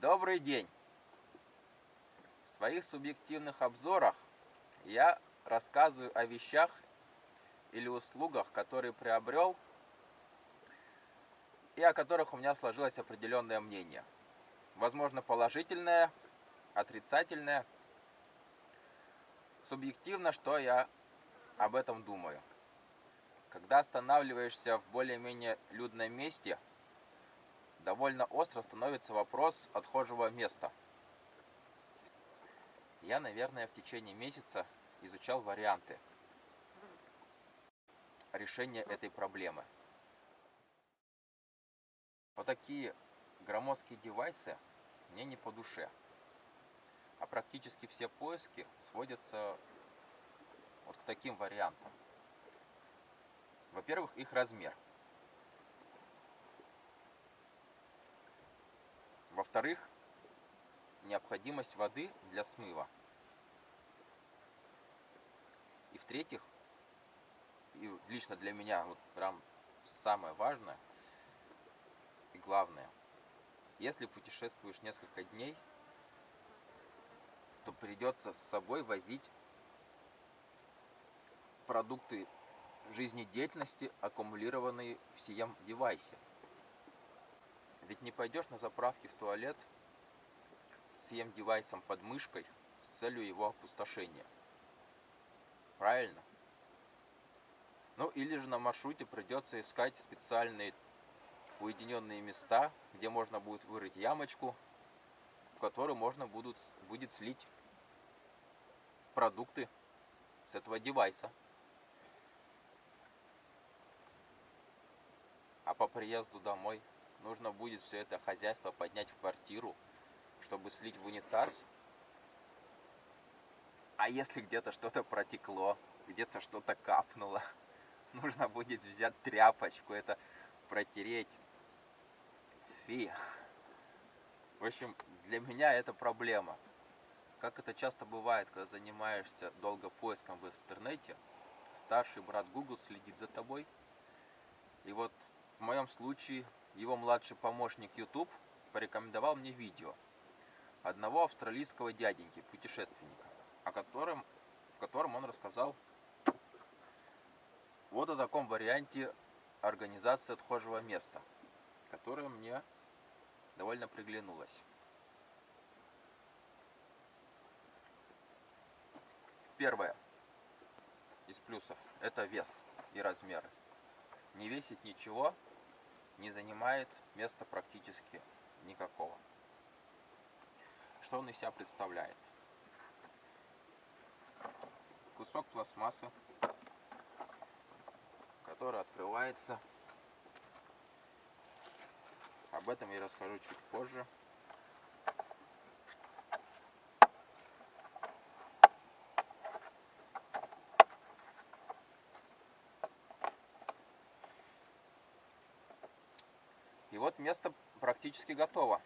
Добрый день! В своих субъективных обзорах я рассказываю о вещах или услугах, которые приобрел и о которых у меня сложилось определенное мнение. Возможно, положительное, отрицательное. Субъективно, что я об этом думаю. Когда останавливаешься в более-менее людном месте, довольно остро становится вопрос отхожего места. Я, наверное, в течение месяца изучал варианты решения этой проблемы. Вот такие громоздкие девайсы мне не по душе. А практически все поиски сводятся вот к таким вариантам. Во-первых, их размер. Во-вторых, необходимость воды для смыва. И в-третьих, и лично для меня вот прям самое важное и главное, если путешествуешь несколько дней, то придется с собой возить продукты жизнедеятельности, аккумулированные в сем девайсе. Ведь не пойдешь на заправке в туалет с сем девайсом под мышкой с целью его опустошения. Правильно? Ну или же на маршруте придется искать специальные уединенные места, где можно будет вырыть ямочку, в которую можно будет слить продукты с этого девайса. А по приезду домой нужно будет все это хозяйство поднять в квартиру, чтобы слить в унитаз. А если где-то что-то протекло, где-то что-то капнуло, нужно будет взять тряпочку, это протереть. Фи. В общем, для меня это проблема. Как это часто бывает, когда занимаешься долго поиском в интернете, старший брат Google следит за тобой. И вот в моем случае его младший помощник YouTube порекомендовал мне видео одного австралийского дяденьки, путешественника, в котором он рассказал вот о таком варианте организации отхожего места, которое мне довольно приглянулось. Первое из плюсов – это вес и размеры. Не весит ничего, не занимает места практически никакого. Что он из себя представляет? Кусок пластмассы, который открывается. Об этом я расскажу чуть позже. И вот место практически готово.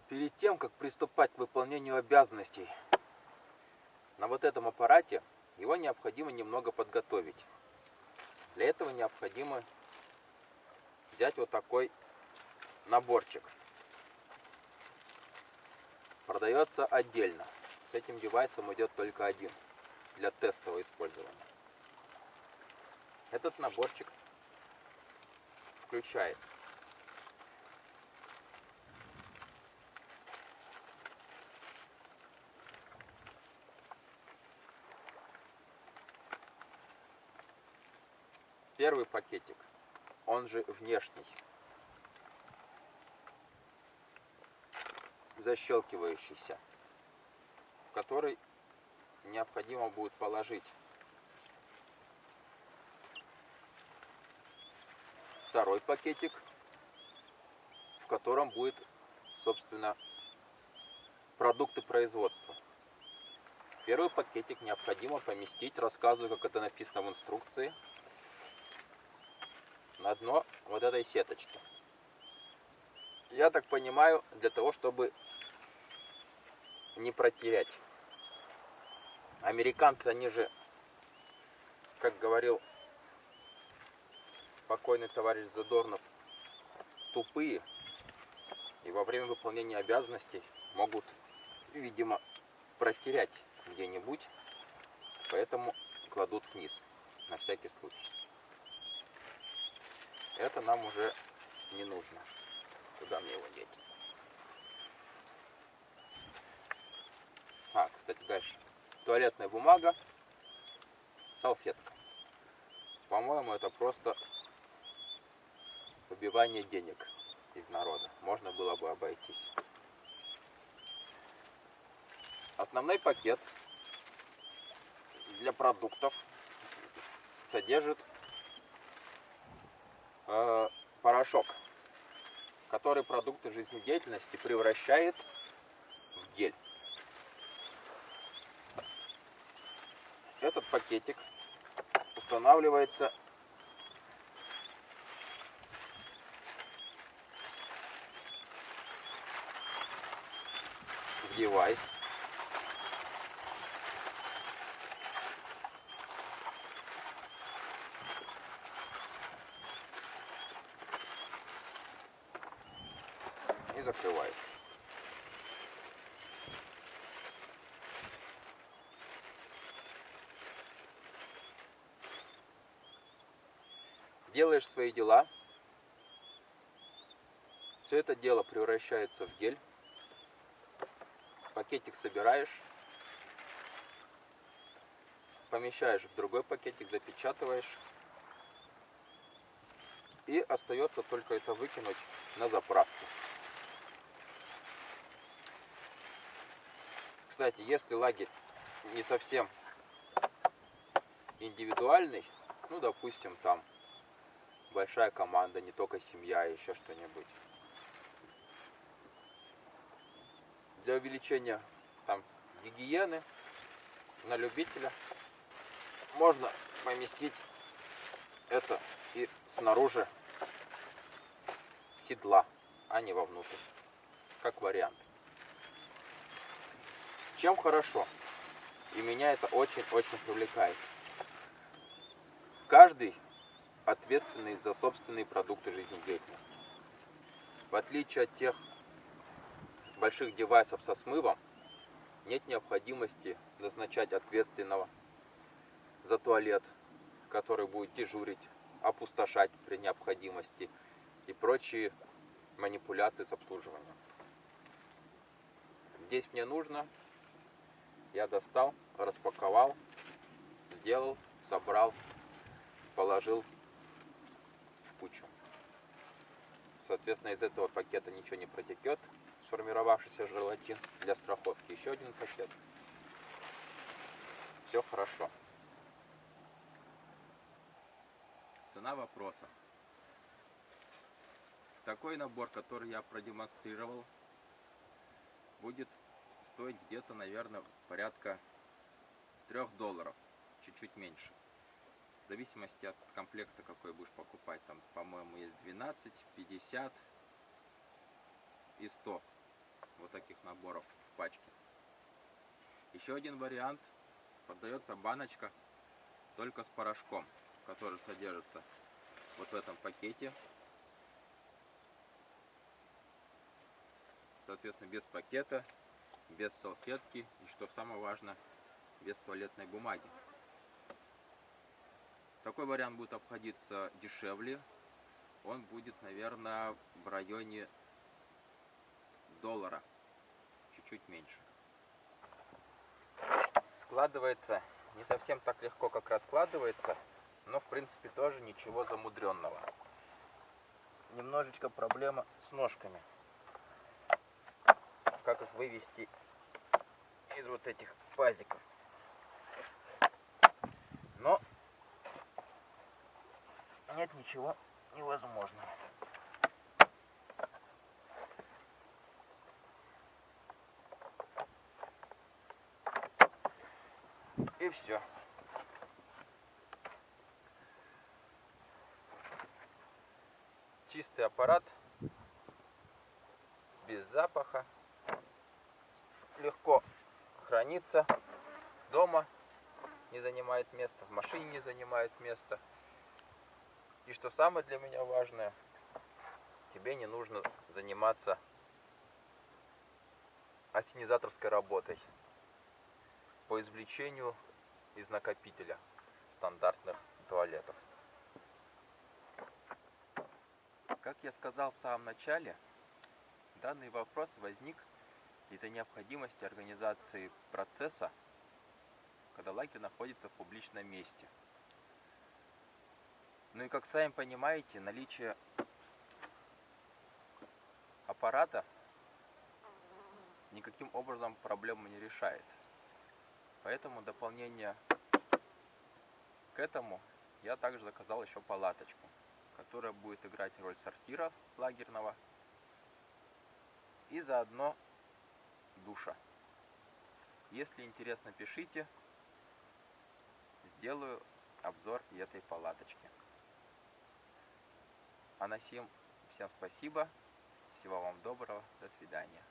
Перед тем, как приступать к выполнению обязанностей на вот этом аппарате, его необходимо немного подготовить. Для этого необходимо взять вот такой наборчик. Продается отдельно. С этим девайсом идет только один для тестового использования. Этот наборчик включает первый пакетик, он же внешний, защелкивающийся, в который необходимо будет положить второй пакетик, в котором будет, собственно, продукты производства. Первый пакетик необходимо поместить, рассказываю, как это написано в инструкции, на дно вот этой сеточки. Я так понимаю, для того, чтобы не протерять. Американцы, они же, как говорил покойный товарищ Задорнов, тупые. И во время выполнения обязанностей могут, видимо, протерять где-нибудь, поэтому кладут вниз, на всякий случай. Это нам уже не нужно. Куда мне его деть? Кстати, дальше. Туалетная бумага, салфетка. По-моему, это просто выбивание денег из народа. Можно было бы обойтись. Основной пакет для продуктов содержит порошок, который продукты жизнедеятельности превращает в гель. Этот пакетик устанавливается в девайс. И закрывается. Делаешь свои дела, все это дело превращается в гель, пакетик собираешь, помещаешь в другой пакетик, запечатываешь, и остается только это выкинуть на заправку. Кстати, если лагерь не совсем индивидуальный, ну, допустим, там большая команда, не только семья, еще что-нибудь. Для увеличения там гигиены на любителя можно поместить это и снаружи седла, а не вовнутрь, как вариант. Чем хорошо? И меня это очень-очень привлекает. Каждый ответственный за собственные продукты жизнедеятельности. В отличие от тех больших девайсов со смывом, нет необходимости назначать ответственного за туалет, который будет дежурить, опустошать при необходимости и прочие манипуляции с обслуживанием. Здесь мне нужно, я достал, распаковал, сделал, собрал, положил в кучу. Соответственно, из этого пакета ничего не протекет, сформировавшийся желатин для страховки. Еще один пакет. Все хорошо. Цена вопроса. Такой набор, который я продемонстрировал, будет стоить где-то, наверное, порядка $3, чуть-чуть меньше. В зависимости от комплекта, какой будешь покупать. Там, по-моему, есть 12, 50 и 100 вот таких наборов в пачке. Еще один вариант. Продается баночка только с порошком, который содержится вот в этом пакете. Соответственно, без пакета, без салфетки и, что самое важное, без туалетной бумаги. Такой вариант будет обходиться дешевле. Он будет, наверное, в районе $1, чуть-чуть меньше. Складывается не совсем так легко, как раскладывается, но в принципе тоже ничего замудренного. Немножечко проблема с ножками. Как их вывести из вот этих пазиков. Но нет ничего невозможного. И все. Чистый аппарат, без запаха, легко хранится дома, не занимает места, в машине не занимает места. И что самое для меня важное, тебе не нужно заниматься ассенизаторской работой по извлечению из накопителя стандартных туалетов. Как я сказал в самом начале, данный вопрос возник из-за необходимости организации процесса, когда лагерь находится в публичном месте. Ну и как сами понимаете, наличие аппарата никаким образом проблему не решает. Поэтому дополнение к этому я также заказал еще палаточку, которая будет играть роль сортира лагерного и заодно душа. Если интересно, пишите, сделаю обзор и этой палаточки. А на всем спасибо, всего вам доброго, до свидания.